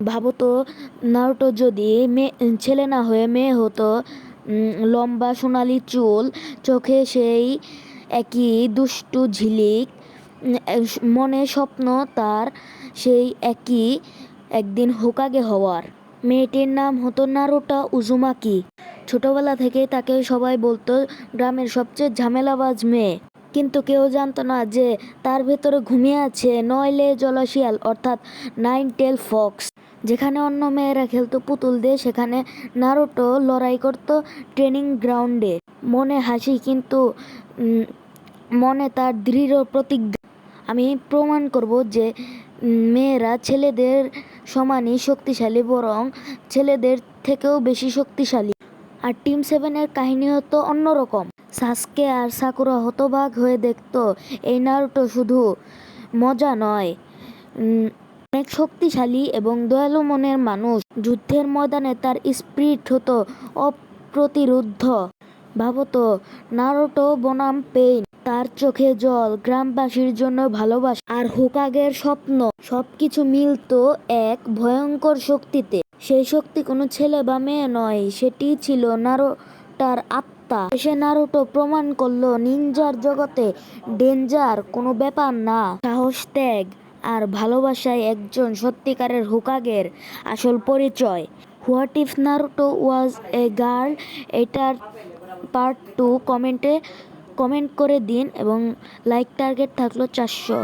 ভাবো তো, নারুটো যদি ছেলে না হয়ে মেয়ে হতো। লম্বা সোনালি চুল, চোখে সেই একই দুষ্টু ঝিলিক, মনে স্বপ্ন তার সেই একই একদিন হোকাগে হওয়ার। মেয়েটির নাম হতো নারুটো উজুমাকি। ছোটবেলা থেকেই তাকে সবাই বলতো গ্রামের সবচেয়ে ঝামেলাবাজ মেয়ে। কিন্তু কেউ জানতো না যে তার ভেতরে ঘুমিয়ে আছে 9 লেজওয়ালা শিয়াল, অর্থাৎ 9 টেল ফক্স। যেখানে অন্য মেয়েরা খেলতো পুতুল দিয়ে, সেখানে নারুটো লড়াই করত ট্রেনিং গ্রাউন্ডে। মনে হাসি, কিন্তু মনে তার দৃঢ় প্রতিজ্ঞা, আমি প্রমাণ করব যে মেয়েরা ছেলেদের সমানই শক্তিশালী, বরং ছেলেদের থেকেও বেশি শক্তিশালী। আর টিম 7-এর কাহিনীও তো অন্যরকম। সাসকে আর সাকুরা হতবাক হয়ে দেখতো এই নারুটো শুধু মজা নয়, অনেক শক্তিশালী এবং দয়ালু মনের মানুষ। যুদ্ধের ময়দানে তার স্পিরিট হতো অপ্রতিরোধ্য। ভাবতো, নারুটো বনাম পেইন, তার চোখে জল, গ্রামবাসীর জন্য ভালোবাসা আর হোকাগের স্বপ্ন, সবকিছু মিলতো এক ভয়ঙ্কর শক্তিতে। সেই শক্তি কোনো ছেলে বা মেয়ে নয়, সেটি ছিল নারুটোর আত্মা। শেষে নারুটো প্রমাণ করলো নিনজার জগতে ডেঞ্জার কোনো ব্যাপার না। সাহস, ত্যাগ আর ভালোবাসায় একজন সত্যিকারের হোকাগের আসল পরিচয়। What if Naruto was a girl? এটার পার্ট 2 কমেন্ট করে দিন, এবং লাইক টার্গেট থাকলো 400।